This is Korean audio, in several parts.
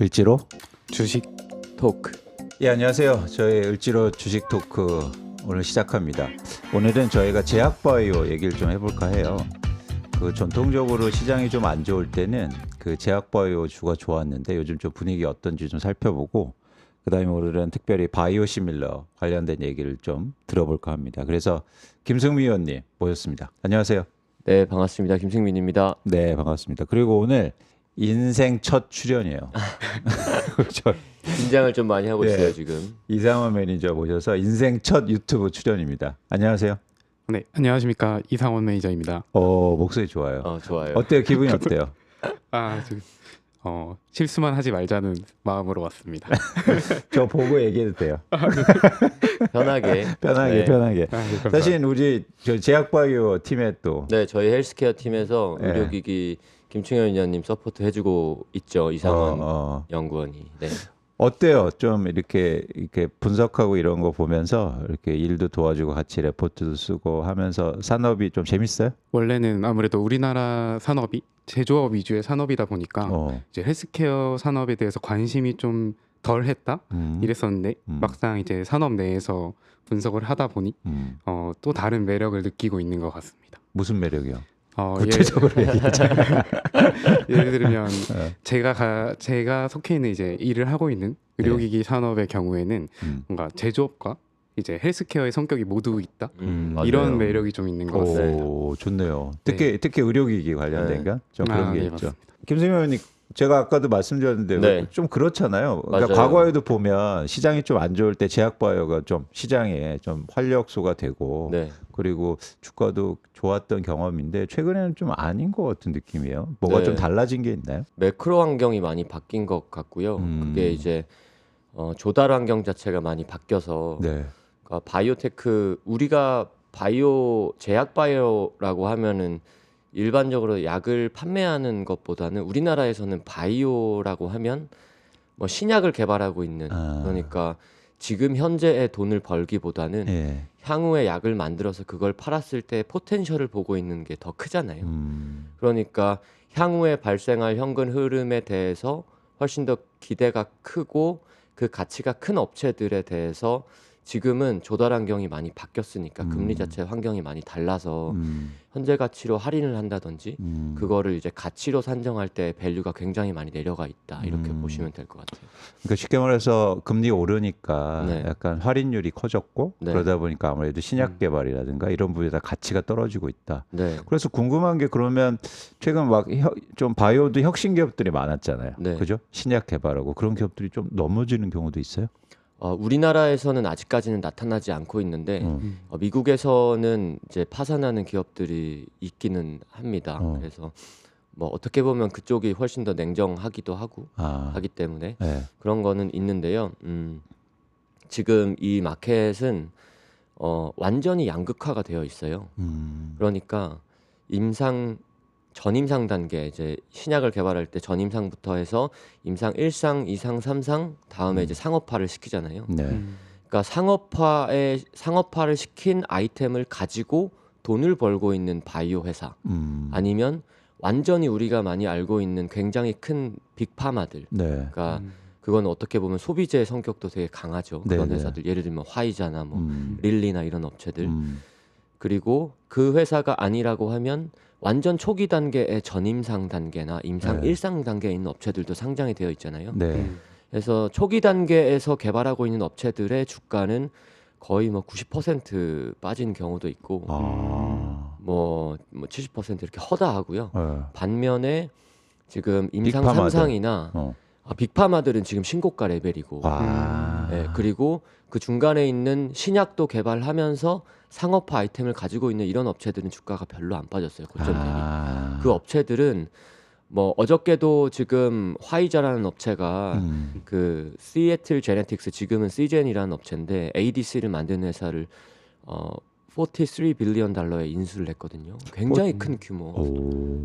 을지로 주식 토크. 예, 안녕하세요. 저희 을지로 주식 토크 오늘 시작합니다. 오늘은 저희가 제약바이오 얘기를 좀 해볼까 해요. 그 전통적으로 시장이 좀 안 좋을 때는 그 제약바이오 주가 좋았는데 요즘 좀 분위기 어떤지 좀 살펴보고 그다음에 오늘은 특별히 바이오시밀러 관련된 얘기를 좀 들어볼까 합니다. 그래서 김승미 의원님 모셨습니다. 안녕하세요. 네, 반갑습니다. 김승민입니다. 네, 반갑습니다. 그리고 오늘 인생 첫 출연이에요. 그렇죠. 긴장을 좀 많이 하고 있어요, 네. 지금. 이상원 매니저 모셔서 인생 첫 유튜브 출연입니다. 안녕하세요. 네, 안녕하십니까, 이상원 매니저입니다. 목소리 좋아요. 좋아요. 어때요? 기분이 어때요? 지금 실수만 하지 말자는 마음으로 왔습니다. 저 보고 얘기해도 돼요. 편하게. 편하게, 네. 편하게. 네, 감사합니다. 사실 우리 저 제약바이오 팀에 또 네, 저희 헬스케어 팀에서 네. 의료기기 김충현 위원님 서포트 해주고 있죠, 이상원 연구원이. 네. 어때요? 좀 이렇게 분석하고 이런 거 보면서 이렇게 일도 도와주고 같이 레포트도 쓰고 하면서 산업이 좀 재밌어요? 원래는 아무래도 우리나라 산업이 제조업 위주의 산업이다 보니까 이제 헬스케어 산업에 대해서 관심이 좀 덜했다 이랬었는데 막상 이제 산업 내에서 분석을 하다 보니 또 다른 매력을 느끼고 있는 것 같습니다. 무슨 매력이요? 구체적으로 예를 들면 제가 속해 있는 이제 일을 하고 있는 의료기기 산업의 경우에는 뭔가 제조업과 이제 헬스케어의 성격이 모두 있다 이런 맞아요. 매력이 좀 있는 것 같습니다. 오, 좋네요. 특히 의료기기 관련된가 좀 그런 게 네, 있죠. 맞습니다. 김승현 의원님, 제가 아까도 말씀드렸는데 네. 좀 그렇잖아요. 그러니까 맞아요. 과거에도 보면 시장이 좀 안 좋을 때 제약바이오가 좀 시장에 좀 활력소가 되고 네. 그리고 주가도 좋았던 경험인데 최근에는 좀 아닌 것 같은 느낌이에요. 뭐가 네. 좀 달라진 게 있나요? 매크로 환경이 많이 바뀐 것 같고요. 그게 이제 조달 환경 자체가 많이 바뀌어서 네. 그러니까 바이오테크 우리가 제약 바이오라고 하면은 일반적으로 약을 판매하는 것보다는 우리나라에서는 바이오라고 하면 뭐 신약을 개발하고 있는 그러니까 지금 현재의 돈을 벌기보다는 예. 향후에 약을 만들어서 그걸 팔았을 때 포텐셜을 보고 있는 게 더 크잖아요. 그러니까 향후에 발생할 현금 흐름에 대해서 훨씬 더 기대가 크고 그 가치가 큰 업체들에 대해서 지금은 조달 환경이 많이 바뀌었으니까 금리 자체 환경이 많이 달라서 현재 가치로 할인을 한다든지 그거를 이제 가치로 산정할 때 밸류가 굉장히 많이 내려가 있다 이렇게 보시면 될 것 같아요. 그러니까 쉽게 말해서 금리 오르니까 네. 약간 할인율이 커졌고 네. 그러다 보니까 아무래도 신약 개발이라든가 이런 부분에다 가치가 떨어지고 있다. 네, 그래서 궁금한 게 그러면 최근 막 좀 바이오도 혁신 기업들이 많았잖아요. 네. 그죠? 신약 개발하고 그런 기업들이 좀 넘어지는 경우도 있어요? 우리나라에서는 아직까지는 나타나지 않고 있는데 미국에서는 이제 파산하는 기업들이 있기는 합니다. 그래서 뭐 어떻게 보면 그쪽이 훨씬 더 냉정하기도 하고 하기 때문에 네. 그런 거는 있는데요. 지금 이 마켓은 완전히 양극화가 되어 있어요. 그러니까 전임상 단계 이제 신약을 개발할 때 전임상부터 해서 임상 1상, 2상, 3상 다음에 이제 상업화를 시키잖아요. 네. 그러니까 상업화를 시킨 아이템을 가지고 돈을 벌고 있는 바이오 회사 아니면 완전히 우리가 많이 알고 있는 굉장히 큰 빅파마들. 네. 그러니까 그건 어떻게 보면 소비재의 성격도 되게 강하죠. 그런 네네. 회사들 예를 들면 화이자나 뭐 릴리나 이런 업체들. 음. 그리고 그 회사가 아니라고 하면 완전 초기 단계의 전임상 단계나 임상 네. 1상 단계에 있는 업체들도 상장이 되어 있잖아요. 네. 그래서 초기 단계에서 개발하고 있는 업체들의 주가는 거의 뭐 90% 빠진 경우도 있고 뭐 70% 이렇게 허다하고요. 반면에 지금 임상 빅파마들. 3상이나 빅파마들은 지금 신고가 레벨이고 네, 그리고 그 중간에 있는 신약도 개발하면서 상업화 아이템을 가지고 있는 이런 업체들은 주가가 별로 안 빠졌어요. 고점 대비. 그 업체들은 뭐 어저께도 지금 화이자라는 업체가 그 시애틀 제네틱스 지금은 시젠이라는 업체인데 ADC를 만드는 회사를 43 빌리언 달러에 인수를 했거든요. 굉장히 큰 규모.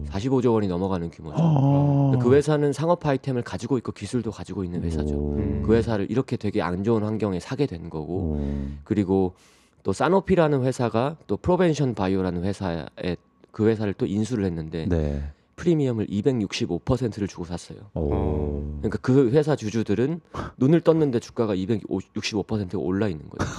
45조 원이 넘어가는 규모죠. 그 회사는 상업 아이템을 가지고 있고 기술도 가지고 있는 회사죠. 그 회사를 이렇게 되게 안 좋은 환경에 사게 된 거고 그리고 또 사노피라는 회사가 또 프로벤션 바이오라는 회사에 그 회사를 또 인수를 했는데 네. 프리미엄을 265%를 주고 샀어요. 오. 그러니까 그 회사 주주들은 눈을 떴는데 주가가 265%가 올라 있는 거예요.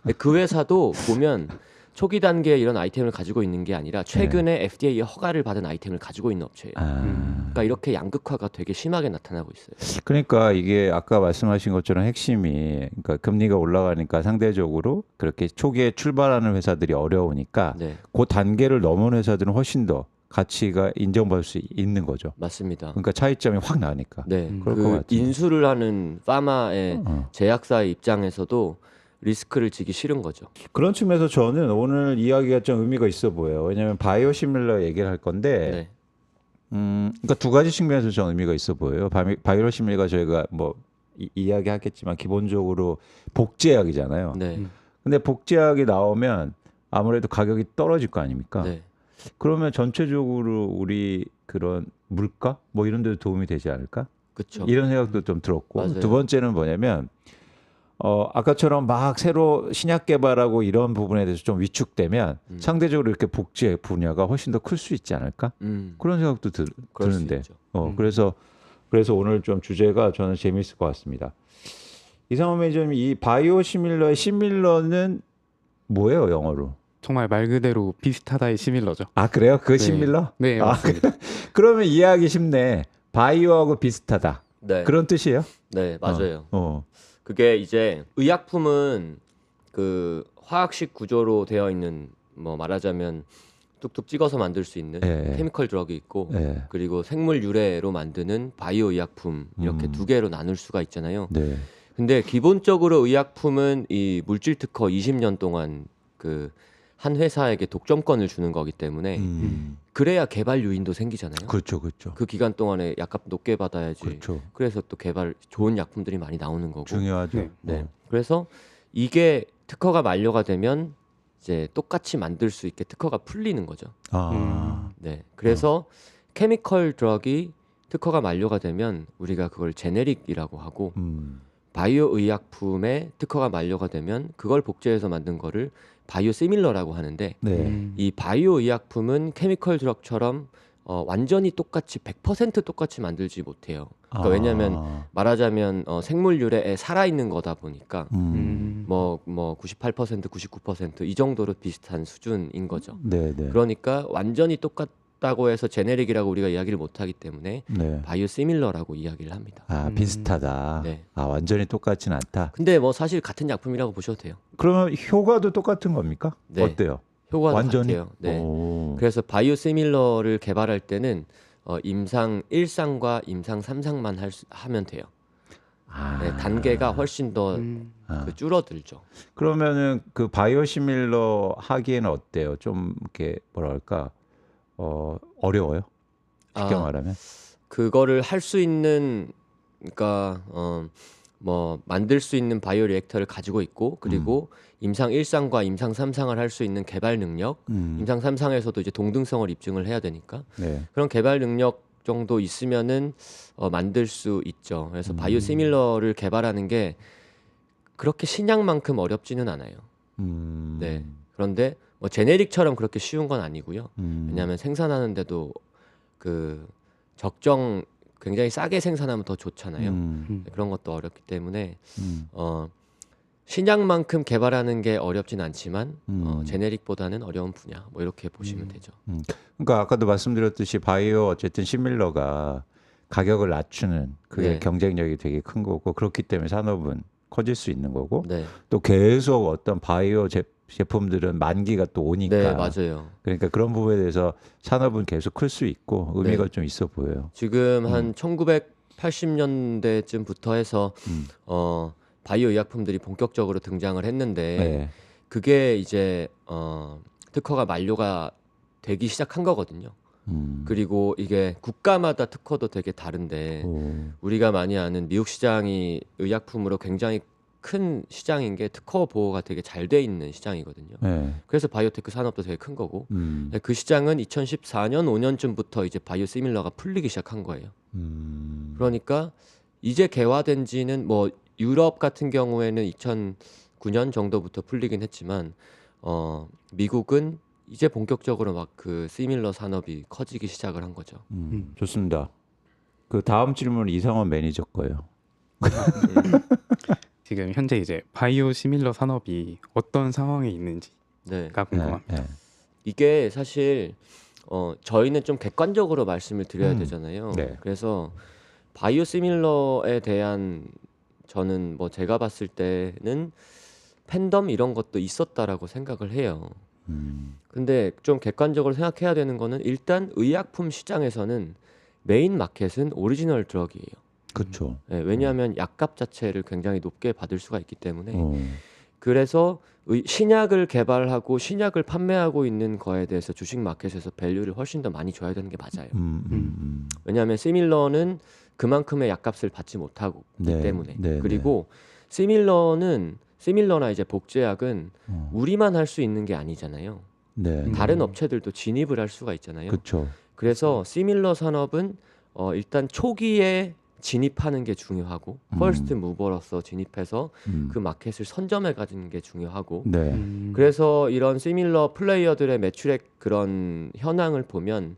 근데 그 회사도 보면 초기 단계에 이런 아이템을 가지고 있는 게 아니라 최근에 FDA의 허가를 받은 아이템을 가지고 있는 업체예요. 그러니까 이렇게 양극화가 되게 심하게 나타나고 있어요. 그러니까 이게 아까 말씀하신 것처럼 핵심이 그러니까 금리가 올라가니까 상대적으로 그렇게 초기에 출발하는 회사들이 어려우니까 네, 그 단계를 넘은 회사들은 훨씬 더 가치가 인정받을 수 있는 거죠. 맞습니다. 그러니까 차이점이 확 나니까. 네, 그럴 것 그 같은데. 인수를 하는 파마의 제약사의 입장에서도 리스크를 지기 싫은 거죠. 그런 측면에서 저는 오늘 이야기가 좀 의미가 있어 보여요. 왜냐하면 바이오시밀러 얘기를 할 건데, 네, 그러니까 두 가지 측면에서 좀 의미가 있어 보여요. 바이오시밀러가 저희가 뭐 이야기하겠지만 기본적으로 복제약이잖아요. 네, 근데 복제약이 나오면 아무래도 가격이 떨어질 거 아닙니까? 네. 그러면 전체적으로 우리 그런 물가 뭐 이런 데도 도움이 되지 않을까? 그렇죠. 이런 생각도 좀 들었고 맞아요. 두 번째는 뭐냐면 아까처럼 막 새로 신약 개발하고 이런 부분에 대해서 좀 위축되면 상대적으로 이렇게 복제 분야가 훨씬 더 클 수 있지 않을까? 그런 생각도 그럴 수 드는데 있죠. 그래서 오늘 좀 주제가 저는 재미있을 것 같습니다. 이상호 매니저님, 이 바이오시밀러의 시밀러는 뭐예요, 영어로? 정말 말 그대로 비슷하다의 시밀러죠. 아, 그래요? 그 네. 시밀러? 네, 아, 맞습니다. 그러면 이해하기 쉽네. 바이오하고 비슷하다. 네, 그런 뜻이에요? 네, 맞아요. 어. 그게 이제 의약품은 그 화학식 구조로 되어 있는 뭐 말하자면 뚝뚝 찍어서 만들 수 있는 예. 케미컬 드럭이 있고 네. 그리고 생물 유래로 만드는 바이오 의약품 이렇게 두 개로 나눌 수가 있잖아요. 네. 근데 기본적으로 의약품은 이 물질 특허 20년 동안 그 한 회사에게 독점권을 주는 거기 때문에 그래야 개발 유인도 생기잖아요. 그렇죠, 그렇죠. 그 기간 동안에 약값 높게 받아야지. 그렇죠. 그래서 또 개발 좋은 약품들이 많이 나오는 거고. 중요하죠. 네. 네. 그래서 이게 특허가 만료가 되면 이제 똑같이 만들 수 있게 특허가 풀리는 거죠. 아, 네. 그래서 케미컬 드럭이 특허가 만료가 되면 우리가 그걸 제네릭이라고 하고 바이오 의약품의 특허가 만료가 되면 그걸 복제해서 만든 거를 바이오 시밀러라고 하는데 네. 이 바이오 의약품은 케미컬 드럭처럼 완전히 똑같이 100% 똑같이 만들지 못해요. 그러니까 왜냐하면 말하자면 생물 유래에 살아 있는 거다 보니까 뭐 98%, 99%이 정도로 비슷한 수준인 거죠. 네, 네. 그러니까 완전히 똑같다고 해서 제네릭이라고 우리가 이야기를 못 하기 때문에 네. 바이오 시밀러라고 이야기를 합니다. 아, 비슷하다. 네. 아, 완전히 똑같진 않다. 근데 뭐 사실 같은 약품이라고 보셔도 돼요. 그러면 효과도 똑같은 겁니까? 네. 어때요? 효과도 완전히? 같아요. 네. 오. 그래서 바이오 시밀러를 개발할 때는 임상 1상과 임상 3상만 하면 돼요. 아. 네, 단계가 훨씬 더 줄어들죠. 그러면은 그 바이오시밀러 하기에는 어때요? 좀 이렇게 뭐랄까 어려워요? 쉽게 말하면. 그거를 할 수 있는 그러니까 뭐 만들 수 있는 바이오 리액터를 가지고 있고 그리고 임상 1상과 임상 3상을 할 수 있는 개발 능력, 임상 3상에서도 이제 동등성을 입증을 해야 되니까 네. 그런 개발 능력 정도 있으면은 만들 수 있죠. 그래서 바이오 시밀러를 개발하는 게 그렇게 신약만큼 어렵지는 않아요. 네. 그런데 뭐 제네릭처럼 그렇게 쉬운 건 아니고요. 왜냐하면 생산하는데도 그 적정 굉장히 싸게 생산하면 더 좋잖아요. 네, 그런 것도 어렵기 때문에 신약만큼 개발하는 게 어렵진 않지만 제네릭보다는 어려운 분야 뭐 이렇게 보시면 되죠. 그러니까 아까도 말씀드렸듯이 바이오 어쨌든 시밀러가 가격을 낮추는 그게 네. 경쟁력이 되게 큰 거고 그렇기 때문에 산업은 커질 수 있는 거고 네, 또 계속 어떤 바이오 제품들은 만기가 또 오니까 네 맞아요. 그러니까 그런 부분에 대해서 산업은 계속 클 수 있고 의미가 네. 좀 있어 보여요. 지금 한 1980년대쯤부터 해서 바이오 의약품들이 본격적으로 등장을 했는데 네. 그게 이제 특허가 만료가 되기 시작한 거거든요. 그리고 이게 국가마다 특허도 되게 다른데 우리가 많이 아는 미국 시장이 의약품으로 굉장히 큰 시장인 게 특허 보호가 되게 잘 돼 있는 시장이거든요. 네. 그래서 바이오테크 산업도 되게 큰 거고 그 시장은 2014년 5년쯤부터 이제 바이오 시밀러가 풀리기 시작한 거예요. 그러니까 이제 개화된 지는 뭐 유럽 같은 경우에는 2009년 정도부터 풀리긴 했지만 미국은 이제 본격적으로 막 그 시밀러 산업이 커지기 시작을 한 거죠. 좋습니다. 그 다음 질문은 이상원 매니저 거예요. 지금 현재 이제 바이오 시밀러 산업이 어떤 상황에 있는지가 네. 궁금합니다. 이게 사실 저희는 좀 객관적으로 말씀을 드려야 되잖아요. 네. 그래서 바이오 시밀러에 대한 저는 뭐 제가 봤을 때는 팬덤 이런 것도 있었다라고 생각을 해요. 근데 좀 객관적으로 생각해야 되는 거는 일단 의약품 시장에서는 메인 마켓은 오리지널 드럭이에요. 그렇죠. 네, 왜냐하면 약값 자체를 굉장히 높게 받을 수가 있기 때문에 그래서 신약을 개발하고 신약을 판매하고 있는 거에 대해서 주식 마켓에서 밸류를 훨씬 더 많이 줘야 되는 게 맞아요. 왜냐하면 시밀러는 그만큼의 약값을 받지 못하기 네, 때문에 네, 그리고 시밀러나 이제 복제약은 우리만 할 수 있는 게 아니잖아요. 네. 다른 업체들도 진입을 할 수가 있잖아요. 그렇죠. 그래서 시밀러 산업은 일단 초기에 진입하는 게 중요하고 퍼스트 무버로서 진입해서 그 마켓을 선점해 가지는 게 중요하고 네. 그래서 이런 시밀러 플레이어들의 매출액 그런 현황을 보면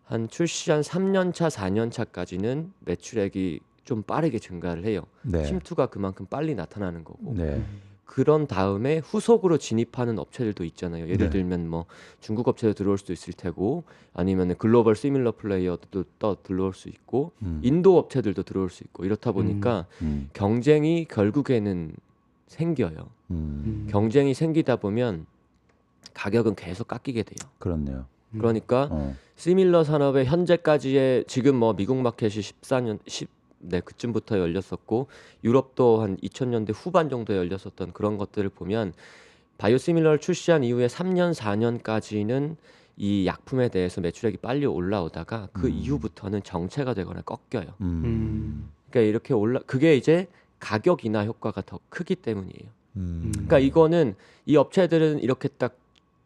한 출시 한 3년 차, 4년 차까지는 매출액이 좀 빠르게 증가를 해요. 네. 침투가 그만큼 빨리 나타나는 거고. 네. 그런 다음에 후속으로 진입하는 업체들도 있잖아요. 예를 네. 들면 뭐 중국 업체도 들어올 수도 있을 테고 아니면 글로벌 시밀러 플레이어도 또 들어올 수 있고 인도 업체들도 들어올 수 있고 이렇다 보니까 경쟁이 결국에는 생겨요. 경쟁이 생기다 보면 가격은 계속 깎이게 돼요. 그렇네요. 그러니까 시밀러 산업의 현재까지의 지금 뭐 미국 마켓이 14년 네, 그쯤부터 열렸었고 유럽도 한 2000년대 후반 정도에 열렸었던 그런 것들을 보면 바이오시밀러를 출시한 이후에 3년, 4년까지는 이 약품에 대해서 매출액이 빨리 올라오다가 그 이후부터는 정체가 되거나 꺾여요. 그러니까 이렇게 그게 이제 가격 인하 효과가 더 크기 때문이에요. 그러니까 이거는 이 업체들은 이렇게 딱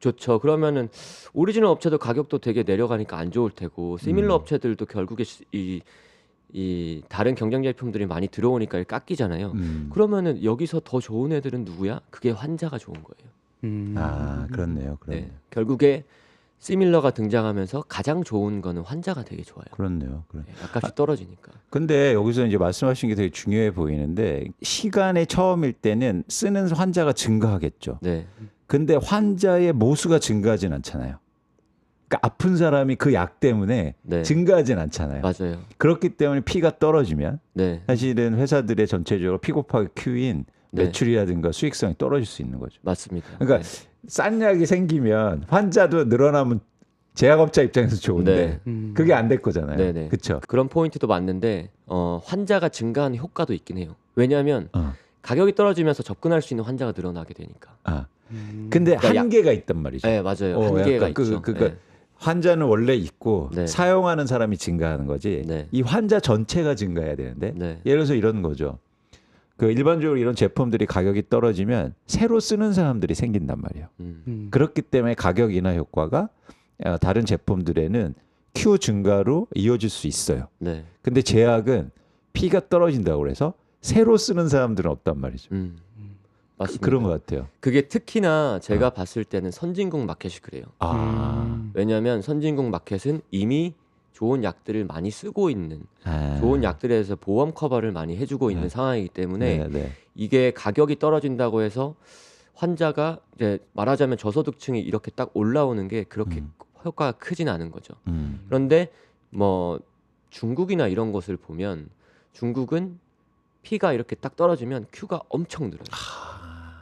좋죠. 그러면은 오리지널 업체도 가격도 되게 내려가니까 안 좋을 테고 시밀러 업체들도 결국에 이 다른 경쟁 제품들이 많이 들어오니까 깎이잖아요. 그러면은 여기서 더 좋은 애들은 누구야? 그게 환자가 좋은 거예요. 아, 그렇네요. 그렇네요. 네. 결국에 시밀러가 등장하면서 가장 좋은 거는 환자가 되게 좋아요. 그렇네요. 네, 약값이 떨어지니까. 근데 여기서 이제 말씀하신 게 되게 중요해 보이는데 시간의 처음일 때는 쓰는 환자가 증가하겠죠. 네. 근데 환자의 모수가 증가하진 않잖아요. 그러니까 아픈 사람이 그 약 때문에 네. 증가하진 않잖아요. 맞아요. 그렇기 때문에 피가 떨어지면 네. 사실은 회사들의 전체적으로 피 곱하기 Q인 네. 매출이라든가 수익성이 떨어질 수 있는 거죠. 맞습니다. 그러니까 싼 약이 생기면 환자도 늘어나면 제약업자 입장에서 좋은데 그게 안 될 거잖아요. 네네. 그렇죠. 그런 포인트도 맞는데 환자가 증가하는 효과도 있긴 해요. 왜냐하면 가격이 떨어지면서 접근할 수 있는 환자가 늘어나게 되니까. 근데 그러니까 한계가 있단 말이죠. 네, 맞아요. 한계가 있죠. 그러니까 환자는 원래 있고 네. 사용하는 사람이 증가하는 거지. 네. 이 환자 전체가 증가해야 되는데 네. 예를 들어서 이런 거죠. 그 일반적으로 이런 제품들이 가격이 떨어지면 새로 쓰는 사람들이 생긴단 말이에요. 그렇기 때문에 가격 인하 효과가 다른 제품들에는 Q 증가로 이어질 수 있어요. 네. 근데 제약은 P가 떨어진다고 그래서 새로 쓰는 사람들은 없단 말이죠. 맞습니다. 그런 것 같아요. 그게 특히나 제가 봤을 때는 선진국 마켓이 그래요. 왜냐하면 선진국 마켓은 이미 좋은 약들을 많이 쓰고 있는 좋은 약들에서 보험 커버를 많이 해주고 있는 상황이기 때문에 이게 가격이 떨어진다고 해서 환자가 이제 말하자면 저소득층이 이렇게 딱 올라오는 게 그렇게 효과가 크진 않은 거죠. 그런데 뭐 중국이나 이런 것을 보면 중국은 P가 이렇게 딱 떨어지면 Q가 엄청 늘어요.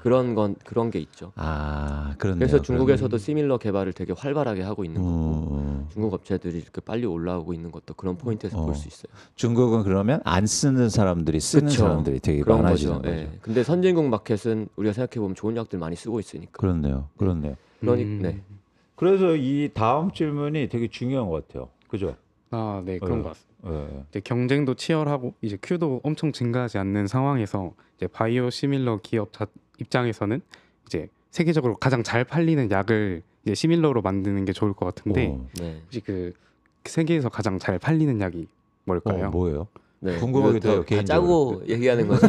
그런 게 있죠. 그렇네요. 그래서 중국에서도 시밀러 개발을 되게 활발하게 하고 있는 거고 중국 업체들이 이렇게 빨리 올라오고 있는 것도 그런 포인트에서 볼 수 있어요. 중국은 그러면 안 쓰는 사람들이 쓰는 그쵸. 사람들이 되게 그런 많아지는 거죠. 예. 근데 선진국 마켓은 우리가 생각해 보면 좋은 약들 많이 쓰고 있으니까. 그렇네요. 네. 그래서 이 다음 질문이 되게 중요한 것 같아요. 그죠? 네, 그런 것 같습니다. 이제 경쟁도 치열하고 이제 Q도 엄청 증가하지 않는 상황에서 이제 바이오 시밀러 기업 입장에서는 이제 세계적으로 가장 잘 팔리는 약을 이제 시밀러로 만드는 게 좋을 것 같은데 네. 혹시 그 세계에서 가장 잘 팔리는 약이 뭘까요? 뭐예요? 네, 궁금하기도 해요. 다 개인적으로. 짜고 얘기하는 거죠.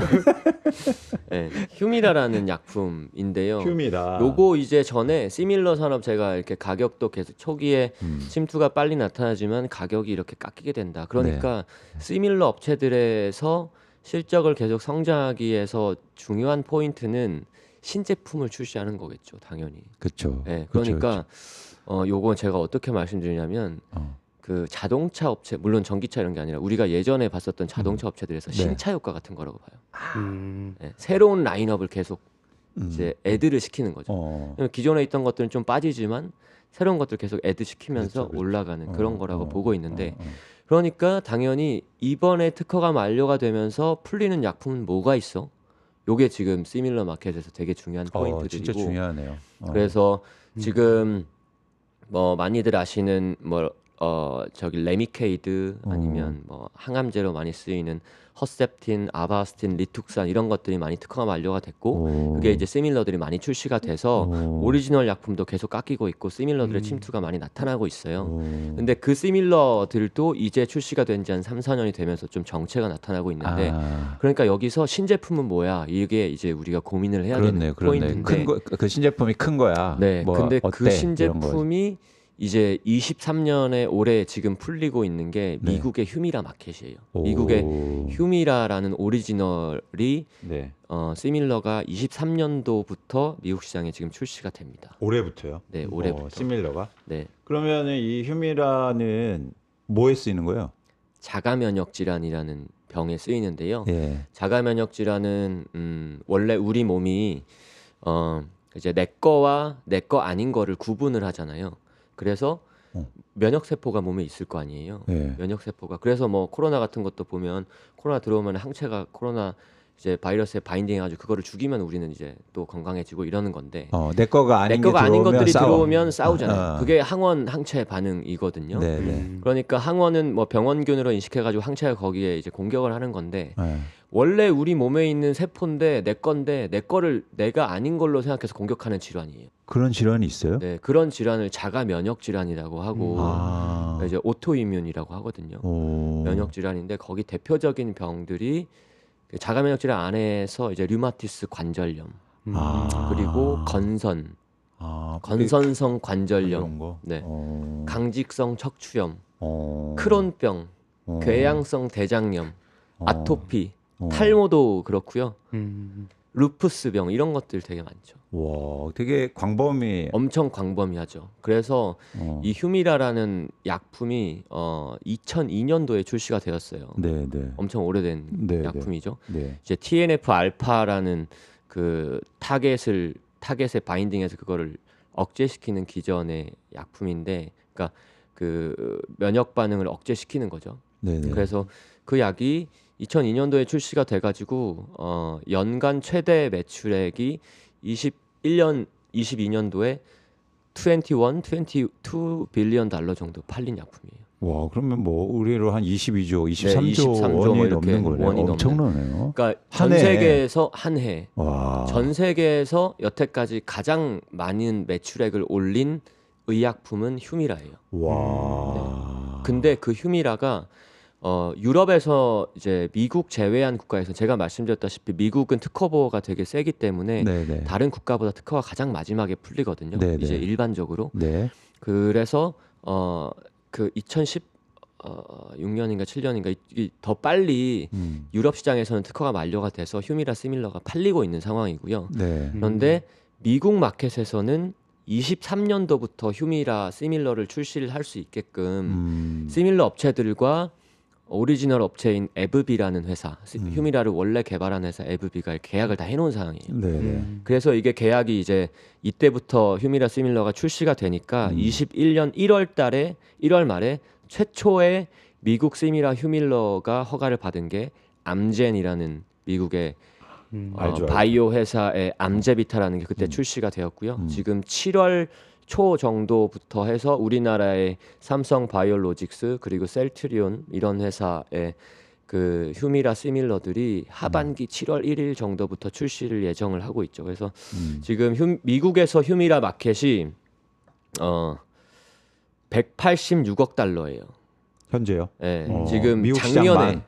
네, 휴미라라는 약품인데요. 휴미라. 요거 이제 전에 시밀러 산업 제가 이렇게 가격도 계속 초기에 침투가 빨리 나타나지만 가격이 이렇게 깎이게 된다. 그러니까 시밀러 업체들에서 실적을 계속 성장하기 위해서 중요한 포인트는 신제품을 출시하는 거겠죠, 당연히. 그렇죠. 네, 그러니까 요건 제가 어떻게 말씀드리냐면 그 자동차 업체, 물론 전기차 이런 게 아니라 우리가 예전에 봤었던 자동차 업체들에서 네. 신차 효과 같은 거라고 봐요. 네, 새로운 라인업을 계속 이제 애드를 시키는 거죠. 기존에 있던 것들은 좀 빠지지만 새로운 것들 계속 애드 시키면서 그렇죠. 올라가는 그런 거라고 보고 있는데, 그러니까 당연히 이번에 특허가 만료가 되면서 풀리는 약품은 뭐가 있어? 요게 지금 시밀러 마켓에서 되게 중요한 포인트들이고, 진짜 중요하네요. 그래서 지금 뭐 많이들 아시는 뭐 저기 레미케이드 아니면 뭐 항암제로 많이 쓰이는 허셉틴, 아바스틴, 리툭산 이런 것들이 많이 특허가 만료가 됐고, 그게 이제 시밀러들이 많이 출시가 돼서 오리지널 약품도 계속 깎이고 있고 시밀러들의 침투가 많이 나타나고 있어요. 근데 그 시밀러들도 이제 출시가 된 지 한 3, 4년이 되면서 좀 정체가 나타나고 있는데, 그러니까 여기서 신제품은 뭐야? 이게 이제 우리가 고민을 해야 되는 포인트인데, 그 신제품이 큰 거야. 네, 뭐 근데 어때? 그 신제품이 이제 23년에 올해 지금 풀리고 있는 게 미국의 휴미라 마켓이에요. 미국의 휴미라라는 오리지널이 시밀러가 23년도부터 미국 시장에 지금 출시가 됩니다. 올해부터요? 네, 올해부터. 시밀러가? 네. 그러면 이 휴미라는 뭐에 쓰이는 거예요? 자가 면역 질환이라는 병에 쓰이는데요. 예. 자가 면역 질환은 원래 우리 몸이 이제 내 거와 내 거 아닌 거를 구분을 하잖아요. 그래서 면역 세포가 몸에 있을 거 아니에요. 면역 세포가. 그래서 뭐 코로나 같은 것도 보면 코로나 들어오면 항체가 코로나 이제 바이러스에 바인딩해가지고 그거를 죽이면 우리는 이제 또 건강해지고 이러는 건데, 내 거가 아닌, 것들이 들어오면 싸우잖아요. 그게 항원 항체 반응이거든요. 그러니까 항원은 뭐 병원균으로 인식해가지고 항체가 거기에 이제 공격을 하는 건데, 원래 우리 몸에 있는 세포인데 내 건데 내 거를 내가 아닌 걸로 생각해서 공격하는 질환이에요. 그런 질환이 있어요? 네, 그런 질환을 자가 면역 질환이라고 하고 이제 오토이뮨이라고 하거든요. 면역 질환인데 거기 대표적인 병들이 자가 면역 질환 안에서 이제 류마티스 관절염, 그리고 건선성 관절염, 네, 강직성 척추염, 크론병, 궤양성 대장염, 아토피, 탈모도 그렇고요. 루푸스병 이런 것들 되게 많죠. 와, 되게 광범위. 엄청 광범위하죠. 그래서 이 휴미라라는 약품이 2002년도에 출시가 되었어요. 엄청 오래된 약품이죠. 이제 TNF 알파라는 그 타겟에 바인딩해서 그거를 억제시키는 기전의 약품인데, 그러니까 그 면역 반응을 억제시키는 거죠. 그래서 그 약이 2002년도에 출시가 돼가지고 연간 최대 매출액이 22년도에 22 빌리언 달러 정도 팔린 약품이에요. 와, 그러면 뭐 우리로 한 22조, 23조 23조 원이 뭐 넘는 거네요. 원이 엄청나네요. 그러니까 전 세계에서 한 해, 와. 전 세계에서 여태까지 가장 많은 매출액을 올린 의약품은 휴미라예요. 와. 근데 그 휴미라가 유럽에서 이제 미국 제외한 국가에서, 제가 말씀드렸다시피 미국은 특허 보호가 되게 세기 때문에 다른 국가보다 특허가 가장 마지막에 풀리거든요. 이제 일반적으로. 그래서 그 2016년인가 7년인가 더 빨리 유럽 시장에서는 특허가 만료가 돼서 휴미라 시밀러가 팔리고 있는 상황이고요. 그런데 미국 마켓에서는 23년도부터 휴미라 시밀러를 출시를 할 수 있게끔 시밀러 업체들과 오리지널 업체인 에브비라는 회사, 휴미라를 원래 개발한 회사 에브비가 계약을 다 해놓은 상황이에요. 그래서 이게 계약이 이제 이때부터 휴미라 시밀러가 출시가 되니까 21년 1월 말에 최초의 미국 시밀러 휴밀러가 허가를 받은 게 암젠이라는 미국의 바이오 회사의 암제비타라는 게 그때 출시가 되었고요. 지금 7월 초 정도부터 해서 우리나라의 삼성 바이오로직스 그리고 셀트리온 이런 회사의 그 휴미라 시밀러들이 하반기 7월 1일 정도부터 출시를 예정을 하고 있죠. 그래서 지금 미국에서 휴미라 마켓이 186억 달러예요. 현재요? 예, 어, 지금 미국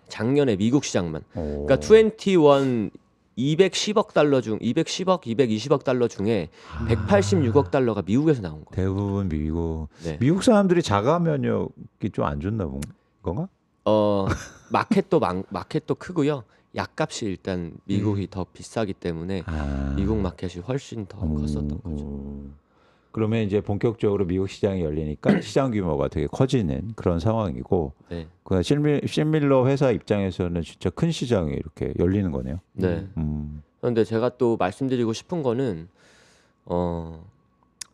작년에 미국 시장만. 오. 그러니까 21 210억 달러 중 210억, 220억 달러 중에 186억 달러가 미국에서 나온 거예요. 대부분 미국. 네. 미국 사람들이 자가 면역이 좀 안 좋나 본 건가? 마켓도 크고요. 약값이 일단 미국이 더 비싸기 때문에 미국 마켓이 훨씬 더 컸었던 거죠. 그러면 이제 본격적으로 미국 시장이 열리니까 시장 규모가 되게 커지는 그런 상황이고, 네. 그 실밀러 회사 입장에서는 진짜 큰 시장이 이렇게 열리는 거네요. 네. 그런데 제가 또 말씀드리고 싶은 거는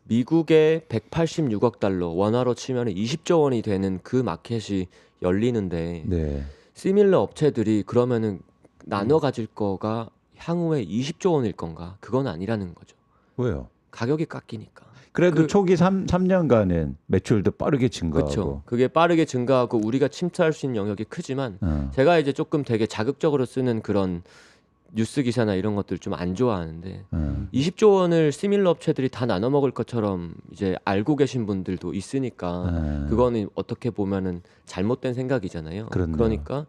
미국의 186억 달러 원화로 치면 20조 원이 되는 그 마켓이 열리는데 네. 시밀러 업체들이 그러면은 나눠 가질 거가 향후에 20조 원일 건가? 그건 아니라는 거죠. 왜요? 가격이 깎이니까. 그래도 초기 3년간은 매출도 빠르게 증가하고. 그렇죠. 그게 빠르게 증가하고 우리가 침투할 수 있는 영역이 크지만 제가 이제 조금 되게 자극적으로 쓰는 그런 뉴스 기사나 이런 것들 좀 안 좋아하는데 20조 원을 시밀러 업체들이 다 나눠 먹을 것처럼 이제 알고 계신 분들도 있으니까 그거는 어떻게 보면은 잘못된 생각이잖아요. 그렇네요. 그러니까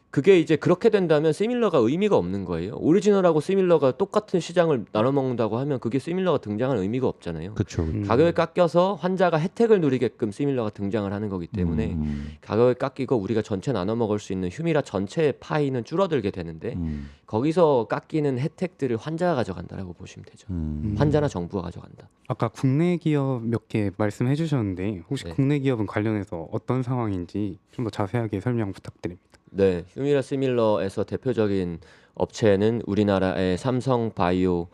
그게 이제 그렇게 된다면 시밀러가 의미가 없는 거예요. 오리지널하고 시밀러가 똑같은 시장을 나눠 먹는다고 하면 그게 시밀러가 등장할 의미가 없잖아요. 그렇죠. 가격을 깎여서 환자가 혜택을 누리게끔 시밀러가 등장을 하는 거기 때문에 가격을 깎이고 우리가 전체 나눠 먹을 수 있는 휴미라 전체의 파이는 줄어들게 되는데 거기서 깎이는 혜택들을 환자가 가져간다라고 보시면 되죠. 환자나 정부가 가져간다. 아까 국내 기업 몇 개 말씀해 주셨는데 혹시 네. 국내 기업은 관련해서 어떤 상황인지 좀 더 자세하게 설명 부탁드립니다. 네, 휴미라 시밀러에서 대표적인 업체는 우리나라의 삼성 바이오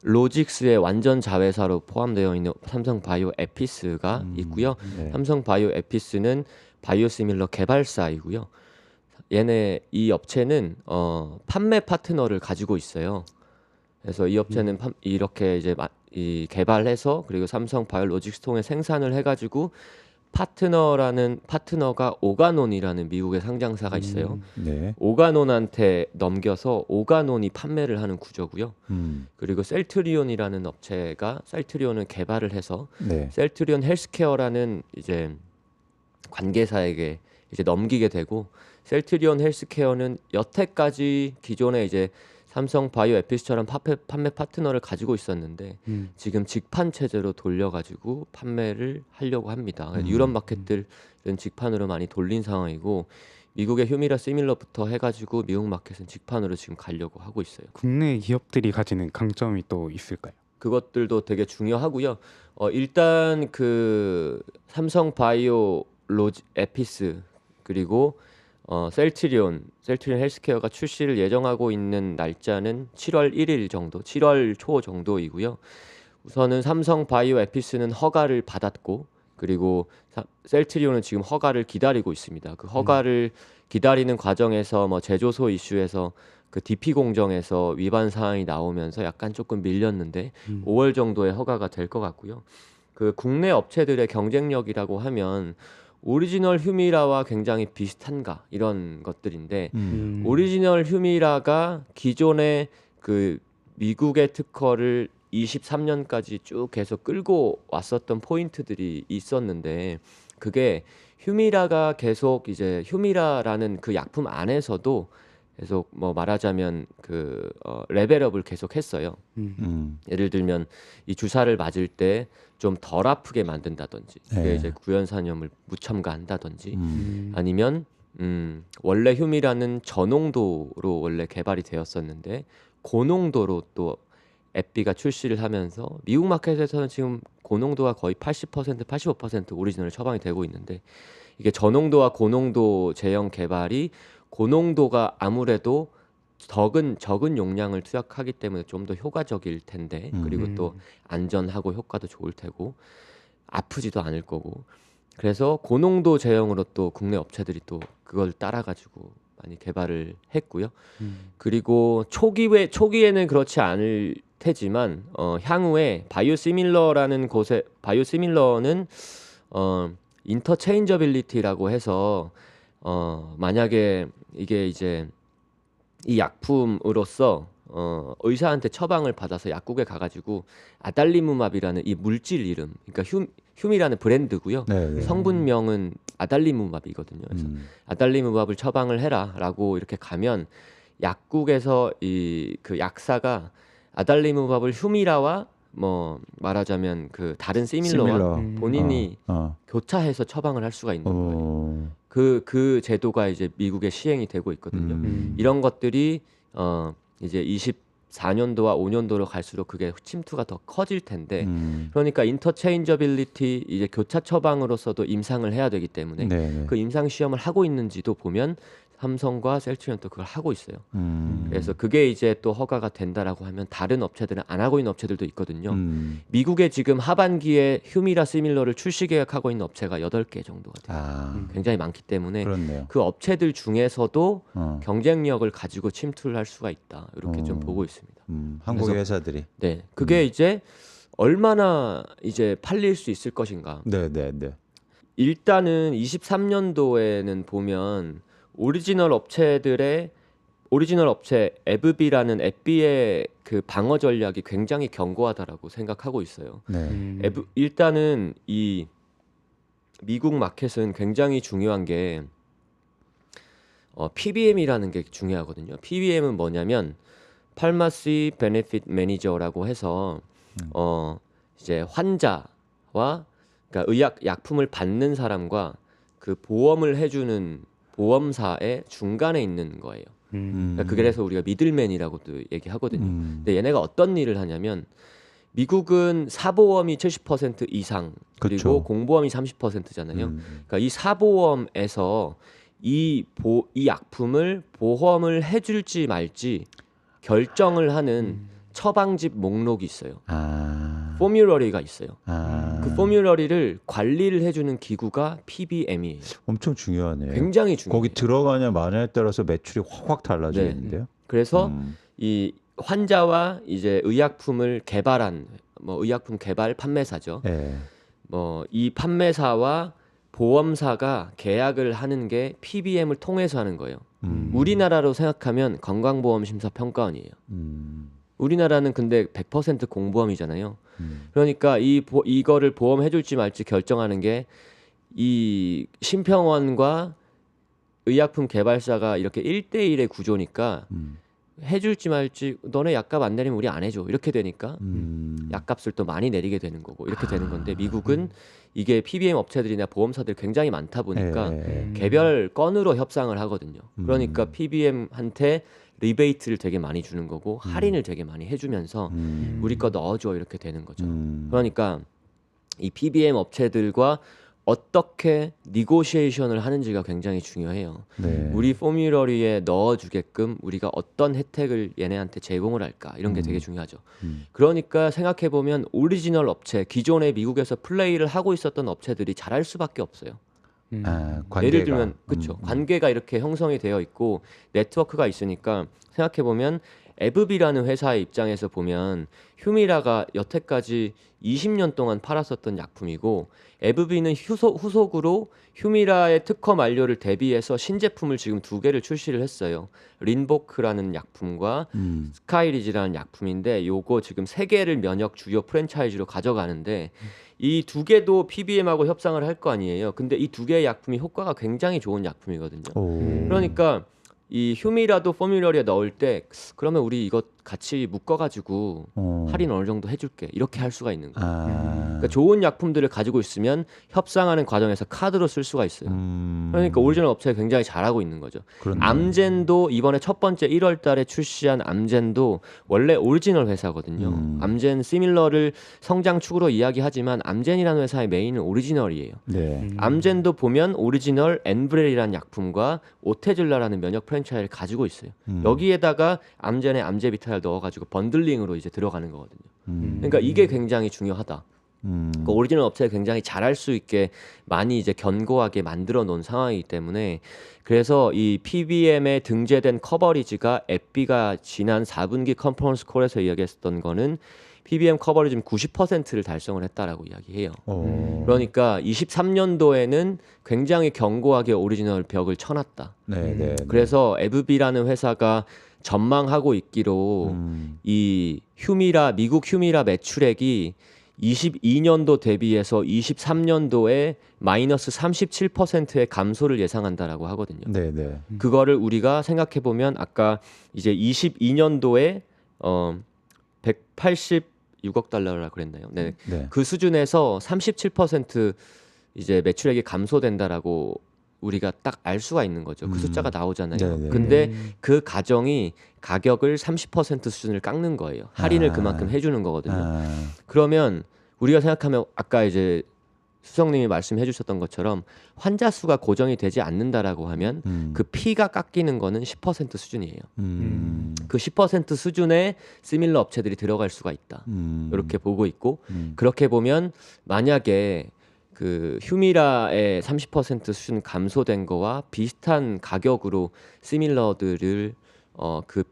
로직스의 완전 자회사로 포함되어 있는 삼성 바이오 에피스가 있고요. 네. 삼성 바이오 에피스는 바이오 시밀러 개발사이고요. 이 업체는 판매 파트너를 가지고 있어요. 그래서 이 업체는 이렇게 이제 이 개발해서 그리고 삼성 바이오 로직스 통해 생산을 해가지고 파트너가 오가논이라는 미국의 상장사가 있어요. 네. 오가논한테 넘겨서 오가논이 판매를 하는 구조고요. 그리고 셀트리온이라는 업체가 셀트리온을 개발을 해서 네. 셀트리온 헬스케어라는 이제 관계사에게 이제 넘기게 되고 셀트리온 헬스케어는 여태까지 기존에 이제 삼성 바이오 에피스처럼 판매 파트너를 가지고 있었는데 지금 직판 체제로 돌려가지고 판매를 하려고 합니다. 유럽 마켓들은 직판으로 많이 돌린 상황이고 미국의 휴미라 시밀러부터 해가지고 미국 마켓은 직판으로 지금 가려고 하고 있어요. 국내 기업들이 가지는 강점이 또 있을까요? 그것들도 되게 중요하고요. 일단 그 삼성 바이오 에피스 그리고 셀트리온 헬스케어가 출시를 예정하고 있는 날짜는 7월 1일 정도, 7월 초 정도이고요. 우선은 삼성 바이오 에피스는 허가를 받았고 그리고 셀트리온은 지금 허가를 기다리고 있습니다. 그 허가를 기다리는 과정에서 뭐 제조소 이슈에서 그 DP 공정에서 위반 사항이 나오면서 약간 조금 밀렸는데 5월 정도에 허가가 될 것 같고요. 그 국내 업체들의 경쟁력이라고 하면 오리지널 휴미라와 굉장히 비슷한가 이런 것들인데 오리지널 휴미라가 기존의 그 미국의 특허를 23년까지 쭉 계속 끌고 왔었던 포인트들이 있었는데 그게 휴미라가 계속 이제 휴미라라는 그 약품 안에서도 계속 뭐 말하자면 그 레벨업을 계속 했어요. 예를 들면 이 주사를 맞을 때 좀 덜 아프게 만든다든지 그게 이제 구연산염을 무첨가한다든지 아니면 원래 휴미라는 저농도로 원래 개발이 되었었는데 고농도로 또 에피가 출시를 하면서 미국 마켓에서는 지금 고농도가 거의 80%, 85% 오리지널 처방이 되고 있는데 이게 저농도와 고농도 제형 개발이 고농도가 아무래도 적은 용량을 투약하기 때문에 좀 더 효과적일 텐데 그리고 또 안전하고 효과도 좋을 테고 아프지도 않을 거고 그래서 고농도 제형으로 또 국내 업체들이 또 그걸 따라가지고 많이 개발을 했고요. 그리고 초기에는 그렇지 않을 테지만 향후에 바이오시밀러라는 곳에 바이오시밀러는 인터체인저빌리티라고 해서 만약에 이게 이제 이 약품으로서 의사한테 처방을 받아서 약국에 가가지고 아달리무맙이라는 이 물질 이름, 그러니까 휴미라는 브랜드고요. 네. 성분명은 아달리무맙이거든요. 그래서 아달리무맙을 처방을 해라라고 이렇게 가면 약국에서 그 약사가 아달리무맙을 휴미라와 뭐 말하자면 그 다른 시밀러와 본인이 교차해서 처방을 할 수가 있는 거예요. 그 제도가 이제 미국에 시행이 되고 있거든요. 이런 것들이 이제 24년도와 5년도로 갈수록 그게 침투가 더 커질 텐데 그러니까 인터체인저빌리티 이제 교차 처방으로서도 임상을 해야 되기 때문에 네네. 그 임상 시험을 하고 있는지도 보면 삼성과 셀트리온도 그걸 하고 있어요. 그래서 그게 이제 또 허가가 된다라고 하면 다른 업체들은 안 하고 있는 업체들도 있거든요. 미국에 지금 하반기에 휴미라 시밀러를 출시 계획하고 있는 업체가 8개 정도가 돼요. 굉장히 많기 때문에 그렇네요. 그 업체들 중에서도 경쟁력을 가지고 침투를 할 수가 있다. 이렇게 좀 보고 있습니다. 한국의 그래서- 회사들이. 네, 그게 이제 얼마나 이제 팔릴 수 있을 것인가. 네. 일단은 23년도에는 보면 오리지널 업체 에브비라는 앱비의 그 방어 전략이 굉장히 견고하다라고 생각하고 있어요. 네. 일단은 이 미국 마켓은 굉장히 중요한 게 PBM이라는 게 중요하거든요. PBM은 뭐냐면 Pharmacy Benefit Manager라고 해서 이제 환자와 그러니까 약품을 받는 사람과 그 보험을 해주는 보험사의 중간에 있는 거예요. 그러니까 그래서 우리가 미들맨이라고도 얘기하거든요. 근데 얘네가 어떤 일을 하냐면 미국은 사보험이 70% 이상 그리고 그쵸. 공보험이 30%잖아요. 그러니까 이 사보험에서 이 약품을 보험을 해줄지 말지 결정을 하는 처방집 목록이 있어요. 포뮬러리가 있어요. 그 포뮬러리를 관리를 해주는 기구가 PBM이에요. 엄청 중요하네요. 굉장히 중요해요. 거기 들어가냐 마냐에 따라서 매출이 확 달라지겠는데요. 그래서 이 환자와 이제 의약품을 개발한 뭐 의약품 개발 판매사죠. 네. 뭐 이 판매사와 보험사가 계약을 하는 게 PBM을 통해서 하는 거예요. 우리나라로 생각하면 건강보험심사평가원이에요. 우리나라는 근데 100% 공보험이잖아요. 그러니까 이거를 보험해줄지 말지 결정하는 게 이 심평원과 의약품 개발사가 이렇게 1대1의 구조니까 해줄지 말지 너네 약값 안 내리면 우리 안 해줘 이렇게 되니까 약값을 또 많이 내리게 되는 거고 이렇게 되는 건데 미국은 이게 PBM 업체들이나 보험사들 굉장히 많다 보니까 개별 건으로 협상을 하거든요. 그러니까 PBM한테 리베이트를 되게 많이 주는 거고 할인을 되게 많이 해주면서 우리 거 넣어줘 이렇게 되는 거죠. 그러니까 이 PBM 업체들과 어떻게 니고시에이션을 하는지가 굉장히 중요해요. 네. 우리 포뮬러리에 넣어주게끔 우리가 어떤 혜택을 얘네한테 제공을 할까 이런 게 되게 중요하죠. 그러니까 생각해보면 오리지널 업체, 기존에 미국에서 플레이를 하고 있었던 업체들이 잘할 수밖에 없어요. 관계가. 예를 들면 그렇죠. 관계가 이렇게 형성이 되어 있고 네트워크가 있으니까 생각해보면 에브비라는 회사의 입장에서 보면 휴미라가 여태까지 20년 동안 팔았었던 약품이고 에브비는 후속으로 휴미라의 특허 만료를 대비해서 신제품을 지금 2개를 출시를 했어요. 린보크라는 약품과 스카이리지라는 약품인데 요거 지금 3개를 면역 주요 프랜차이즈로 가져가는데 이 2개도 PBM하고 협상을 할 거 아니에요. 근데 이 2개의 약품이 효과가 굉장히 좋은 약품이거든요. 그러니까 이 휴미라도 포뮬러리에 넣을 때 그러면 우리 이거 같이 묶어가지고 할인 어느 정도 해줄게 이렇게 할 수가 있는 거예요. 그러니까 좋은 약품들을 가지고 있으면 협상하는 과정에서 카드로 쓸 수가 있어요. 그러니까 오리지널 업체가 굉장히 잘하고 있는 거죠. 그렇네. 암젠도 이번에 첫 번째 1월 달에 출시한 암젠도 원래 오리지널 회사거든요. 암젠 시밀러를 성장축으로 이야기하지만 암젠이라는 회사의 메인은 오리지널이에요. 네. 암젠도 보면 오리지널 엔브렐이라는 약품과 오테즐라라는 면역 프랜차이즈를 가지고 있어요. 여기에다가 암젠의 암제비타를 넣어가지고 번들링으로 이제 들어가는 거거든요. 그러니까 이게 굉장히 중요하다. 그 오리지널 업체가 굉장히 잘할 수 있게 많이 이제 견고하게 만들어 놓은 상황이기 때문에 그래서 이 PBM에 등재된 커버리지가 앱비가 지난 4분기 컨퍼런스 콜에서 이야기했었던 거는 PBM 커버리지 90%를 달성을 했다라고 이야기해요. 그러니까 23년도에는 굉장히 견고하게 오리지널 벽을 쳐놨다. 그래서 에브비라는 회사가 전망하고 있기로 이 미국 휴미라 매출액이 22년도 대비해서 23년도에 마이너스 37%의 감소를 예상한다라고 하거든요. 그거를 우리가 생각해 보면 아까 이제 22년도에 186억 달러라 그랬나요? 네. 그 수준에서 37% 이제 매출액이 감소된다라고 우리가 딱 알 수가 있는 거죠. 그 숫자가 나오잖아요. 근데 그 가정이 가격을 30% 수준을 깎는 거예요. 할인을 그만큼 해주는 거거든요. 그러면 우리가 생각하면 아까 이제 수석님이 말씀해 주셨던 것처럼 환자 수가 고정이 되지 않는다라고 하면 그 피가 깎이는 거는 10% 수준이에요. 그 10% 수준의 시밀러 업체들이 들어갈 수가 있다. 이렇게 보고 있고 그렇게 보면 만약에 그 휴미라의 30% 수준 감소된 거와 비슷한 가격으로 시밀러들을 그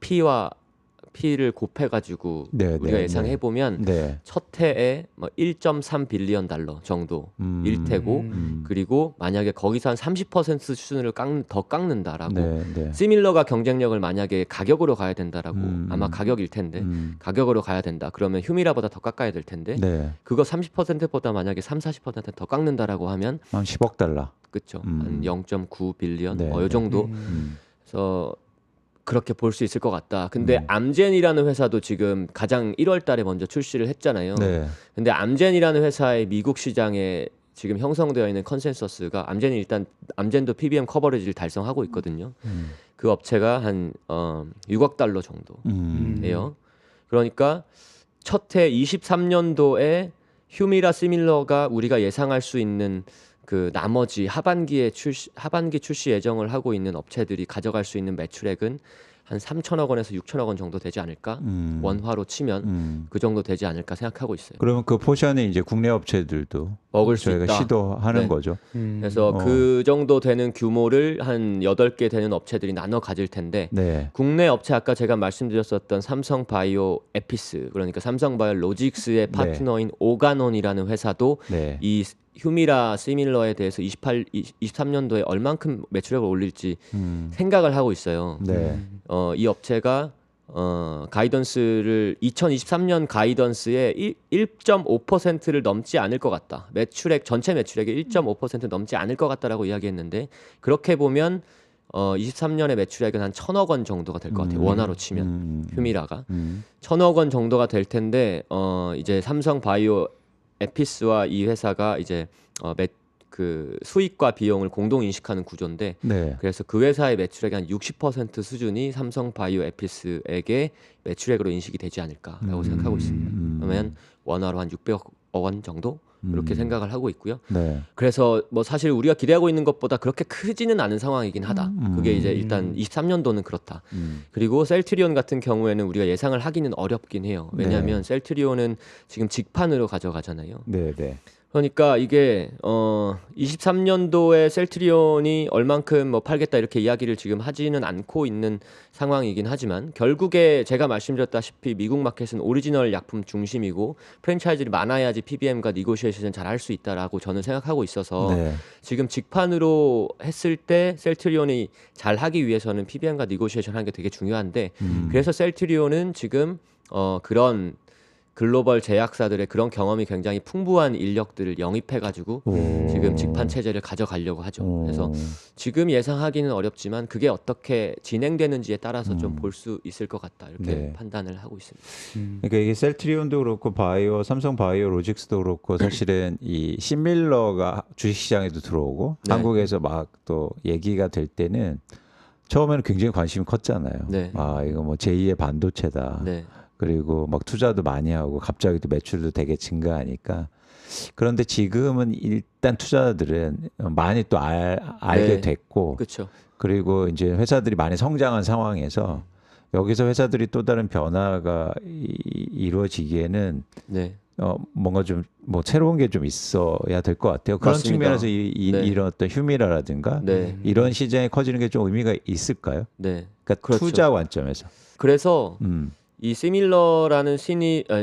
피를 곱해가지고 우리가 예상해 보면 첫 해에 뭐 1.3 빌리언 달러 정도 일 테고 그리고 만약에 거기서 한 30% 수준을 더 깎는다라고 시밀러가 경쟁력을 만약에 가격으로 가야 된다라고 아마 가격일 텐데 가격으로 가야 된다 그러면 휴미라보다 더 깎아야 될 텐데 그거 30%보다 만약에 30-40%더 깎는다라고 하면 한 10억 달러 그렇죠. 한 0.9 빌리언 이 정도. 그래서 그렇게 볼 수 있을 것 같다. 근데 암젠이라는 회사도 지금 가장 1월 달에 먼저 출시를 했잖아요. 근데 암젠이라는 회사의 미국 시장에 지금 형성되어 있는 컨센서스가 암젠도 PBM 커버리지를 달성하고 있거든요. 그 업체가 한 6억 달러 정도예요. 그러니까 첫 해 23년도에 휴미라 시밀러가 우리가 예상할 수 있는 그 나머지 하반기 출시 예정을 하고 있는 업체들이 가져갈 수 있는 매출액은 한 3천억 원에서 6천억 원 정도 되지 않을까? 원화로 치면 그 정도 되지 않을까 생각하고 있어요. 그러면 그 포션이 이제 국내 업체들도 먹을 수 저희가 있다. 시도하는 거죠. 그래서 그 정도 되는 규모를 한 8개 되는 업체들이 나눠 가질 텐데 국내 업체 아까 제가 말씀드렸었던 삼성바이오 에피스 그러니까 삼성바이오 로직스의 파트너인 오가논이라는 회사도 이 휴미라 시밀러에 대해서 23년도에 얼만큼 매출액을 올릴지 생각을 하고 있어요. 이 업체가 가이던스를 2023년 가이던스의 1.5%를 넘지 않을 것 같다. 전체 매출액의 1.5% 넘지 않을 것 같다라고 이야기했는데 그렇게 보면 23년의 매출액은 한 1,000억 원 정도가 될 것 같아요. 원화로 치면 휴미라가 1,000억 원 정도가 될 텐데 이제 삼성바이오 에피스와 이 회사가 이제 그 수익과 비용을 공동 인식하는 구조인데 그래서 그 회사의 매출액의 한 60% 수준이 삼성바이오 에피스에게 매출액으로 인식이 되지 않을까라고 생각하고 있습니다. 그러면 원화로 한 600억 원 정도 이렇게 생각을 하고 있고요. 그래서 뭐 사실 우리가 기대하고 있는 것보다 그렇게 크지는 않은 상황이긴 하다. 그게 이제 일단 23년도는 그렇다. 그리고 셀트리온 같은 경우에는 우리가 예상을 하기는 어렵긴 해요. 왜냐하면 셀트리온은 지금 직판으로 가져가잖아요. 그러니까 이게 23년도에 셀트리온이 얼만큼 뭐 팔겠다 이렇게 이야기를 지금 하지는 않고 있는 상황이긴 하지만 결국에 제가 말씀드렸다시피 미국 마켓은 오리지널 약품 중심이고 프랜차이즈를 많아야지 PBM과 니고시에이션을 잘 할 수 있다라고 저는 생각하고 있어서 지금 직판으로 했을 때 셀트리온이 잘 하기 위해서는 PBM과 니고시에이션 하는 게 되게 중요한데 그래서 셀트리온은 지금 그런 글로벌 제약사들의 그런 경험이 굉장히 풍부한 인력들을 영입해가지고 지금 직판 체제를 가져가려고 하죠. 그래서 지금 예상하기는 어렵지만 그게 어떻게 진행되는지에 따라서 좀 볼 수 있을 것 같다 이렇게 판단을 하고 있습니다. 그러니까 이게 셀트리온도 그렇고 삼성 바이오 로직스도 그렇고 사실은 이 시밀러가 주식시장에도 들어오고 한국에서 막 또 얘기가 될 때는 처음에는 굉장히 관심이 컸잖아요. 아 이거 뭐 제2의 반도체다. 그리고 막 투자도 많이 하고 갑자기 또 매출도 되게 증가하니까 그런데 지금은 일단 투자자들은 많이 또 알게 됐고 그리고 이제 회사들이 많이 성장한 상황에서 여기서 회사들이 또 다른 변화가 이루어지기에는 뭔가 좀 뭐 새로운 게 좀 있어야 될 것 같아요. 그런 맞습니다. 측면에서 이런 어떤 휴미라라든가 이런 시장이 커지는 게 좀 의미가 있을까요? 그러니까 투자 관점에서. 그래서 이 시밀러라는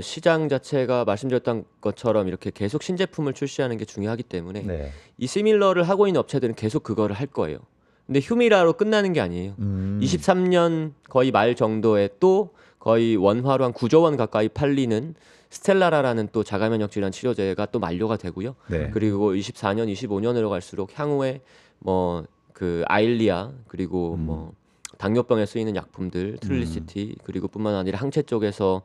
시장 자체가 말씀드렸던 것처럼 이렇게 계속 신제품을 출시하는 게 중요하기 때문에 네. 이 시밀러를 하고 있는 업체들은 계속 그거를 할 거예요. 근데 휴미라로 끝나는 게 아니에요. 23년 거의 말 정도에 또 거의 원화로 한 9조 원 가까이 팔리는 스텔라라라는 또 자가면역 질환 치료제가 또 만료가 되고요. 네. 그리고 24년, 25년으로 갈수록 향후에 뭐 그 아일리아 그리고 뭐 당뇨병에 쓰이는 약품들, 트릴리시티 그리고 뿐만 아니라 항체 쪽에서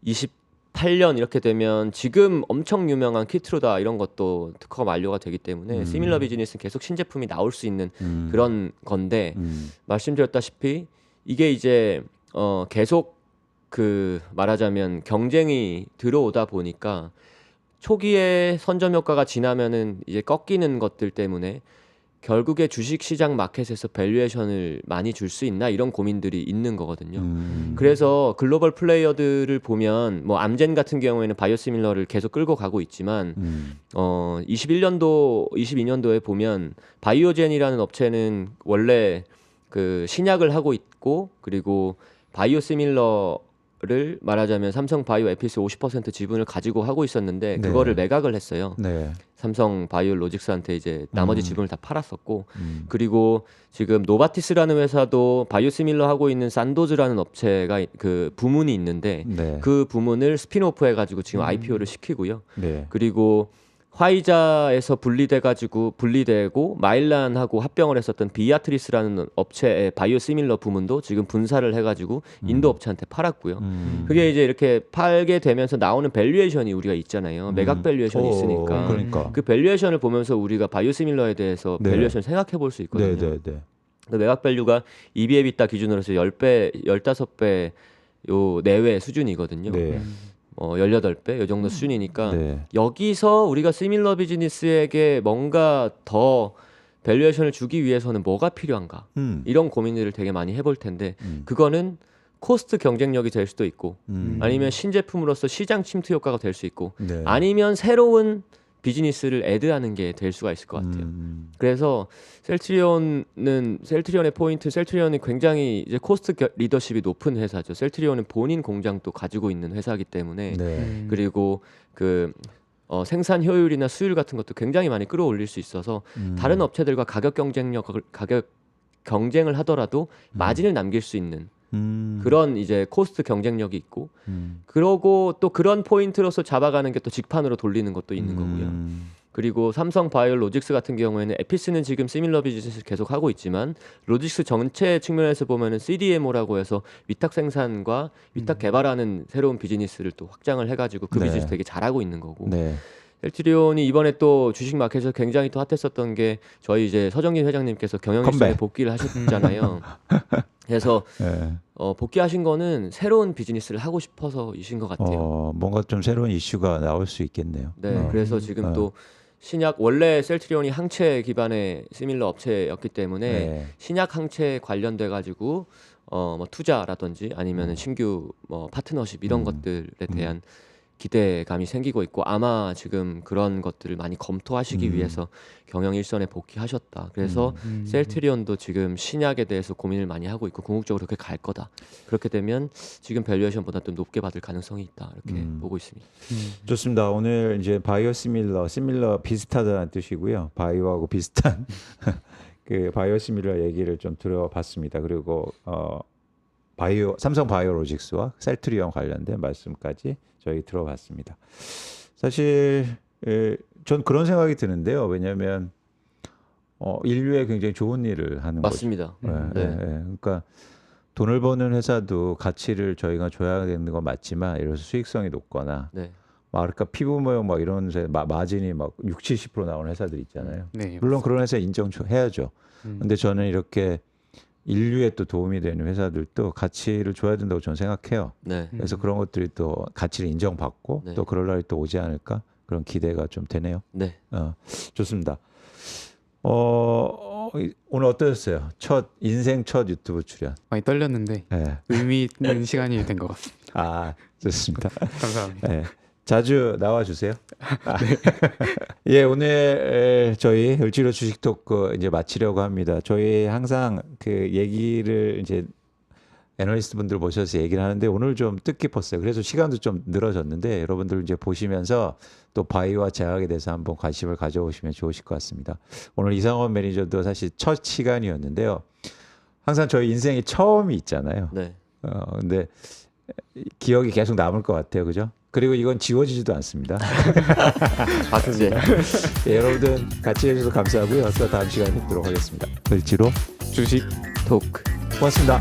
28년 이렇게 되면 지금 엄청 유명한 키트로다 이런 것도 특허가 만료가 되기 때문에 시밀러 비즈니스는 계속 신제품이 나올 수 있는 그런 건데 말씀드렸다시피 이게 이제 계속 그 말하자면 경쟁이 들어오다 보니까 초기에 선점 효과가 지나면은 이제 꺾이는 것들 때문에 결국에 주식시장 마켓에서 밸류에이션을 많이 줄 수 있나 이런 고민들이 있는 거거든요. 그래서 글로벌 플레이어들을 보면 뭐 암젠 같은 경우에는 바이오시밀러를 계속 끌고 가고 있지만 21년도, 22년도에 보면 바이오젠이라는 업체는 원래 그 신약을 하고 있고 그리고 바이오시밀러를 말하자면 삼성 바이오 에피스 50% 지분을 가지고 하고 있었는데 그거를 매각을 했어요. 네. 삼성 바이오로직스한테 이제 나머지 지분을 다 팔았었고 그리고 지금 노바티스라는 회사도 바이오시밀러 하고 있는 산도즈라는 업체가 그 부문이 있는데 네. 그 부문을 스핀오프 해가지고 지금 IPO를 시키고요. 네. 그리고 화이자에서 분리되고 마일란하고 합병을 했었던 비아트리스라는 업체의 바이오시밀러 부문도 지금 분사를 해가지고 인도 업체한테 팔았고요. 그게 이제 이렇게 팔게 되면서 나오는 밸류에이션이 우리가 있잖아요. 매각 밸류에이션이 있으니까 그러니까. 그 밸류에이션을 보면서 우리가 바이오시밀러에 대해서 네. 밸류에이션 생각해 볼 수 있거든요. 네, 네, 네. 그 매각 밸류가 EBITA 기준으로 해서 10배, 15배 요 내외 수준이거든요. 네. 18배 요 정도 수준이니까 네. 여기서 우리가 시밀러 비즈니스에게 뭔가 더 밸류에이션을 주기 위해서는 뭐가 필요한가 이런 고민들을 되게 많이 해볼 텐데 그거는 코스트 경쟁력이 될 수도 있고 아니면 신제품으로서 시장 침투 효과가 될 수 있고 네. 아니면 새로운 비즈니스를 애드하는 게 될 수가 있을 것 같아요. 그래서 셀트리온의 포인트, 셀트리온이 굉장히 이제 코스트 리더십이 높은 회사죠. 셀트리온은 본인 공장도 가지고 있는 회사이기 때문에 네. 그리고 그 생산 효율이나 수율 같은 것도 굉장히 많이 끌어올릴 수 있어서 다른 업체들과 가격 경쟁을 하더라도 마진을 남길 수 있는 그런 이제 코스트 경쟁력이 있고 그러고 또 그런 포인트로서 잡아가는 게 또 직판으로 돌리는 것도 있는 거고요. 그리고 삼성 바이오로직스 같은 경우에는 에피스는 지금 시밀러 비즈니스를 계속 하고 있지만 로직스 전체 측면에서 보면은 CDMO라고 해서 위탁 생산과 위탁 개발하는 새로운 비즈니스를 또 확장을 해가지고 그 네. 비즈니스 되게 잘하고 있는 거고. 네. 셀트리온이 이번에 또 주식 마켓에서 굉장히 또 핫했었던 게 저희 이제 서정진 회장님께서 경영일선에 컴백. 복귀를 하셨잖아요. 그래서 네. 복귀하신 거는 새로운 비즈니스를 하고 싶어서이신 것 같아요. 뭔가 좀 새로운 이슈가 나올 수 있겠네요. 네, 그래서 지금 또 신약 원래 셀트리온이 항체 기반의 시밀러 업체였기 때문에 네. 신약 항체 관련돼 가지고 뭐 투자라든지 아니면 신규 뭐 파트너십 이런 것들에 대한 기대감이 생기고 있고 아마 지금 그런 것들을 많이 검토하시기 위해서 경영 일선에 복귀하셨다. 그래서 셀트리온도 지금 신약에 대해서 고민을 많이 하고 있고 궁극적으로 그렇게 갈 거다. 그렇게 되면 지금 밸류에이션보다 좀 높게 받을 가능성이 있다. 이렇게 보고 있습니다. 좋습니다. 오늘 이제 바이오 시밀러 비슷하다는 뜻이고요. 바이오하고 비슷한 그 바이오 시밀러 얘기를 좀 들어봤습니다. 그리고 삼성 바이오로직스와 셀트리온 관련된 말씀까지 저희 들어봤습니다. 사실 전 그런 생각이 드는데요. 왜냐하면 인류에 굉장히 좋은 일을 하는 맞습니다. 거죠. 네. 그러니까 돈을 버는 회사도 가치를 저희가 줘야 되는 건 맞지만 이래서 수익성이 높거나 네. 그러니까 피부 모형 막 이런 마진이 막 60, 70% 나오는 회사들 있잖아요. 네, 물론 그런 회사 인정해야죠. 근데 저는 이렇게 인류에 또 도움이 되는 회사들도 가치를 줘야 된다고 저는 생각해요. 네. 그래서 그런 것들이 또 가치를 인정받고 네. 또 그럴 날이 또 오지 않을까 그런 기대가 좀 되네요. 네. 좋습니다. 오늘 어떠셨어요? 인생 첫 유튜브 출연. 많이 떨렸는데 네. 의미 있는 시간이 된 것 같습니다. 좋습니다. 감사합니다. 네. 자주 나와주세요. 예, 오늘 저희 을지로 주식 토크 이제 마치려고 합니다. 저희 항상 그 얘기를 이제 애널리스트 분들 모셔서 얘기를 하는데 오늘 좀 뜻깊었어요. 그래서 시간도 좀 늘어졌는데 여러분들 이제 보시면서 또 바이오와 제약에 대해서 한번 관심을 가져오시면 좋으실 것 같습니다. 오늘 이상원 매니저도 사실 첫 시간이었는데요. 항상 저희 인생에 처음이 있잖아요. 네. 근데 기억이 계속 남을 것 같아요. 그죠? 그리고 이건 지워지지도 않습니다. 박제. 네, 여러분들 같이 해주셔서 감사하고요. 또 다음 시간에 뵙도록 하겠습니다. 을지로 주식 토크. 고맙습니다.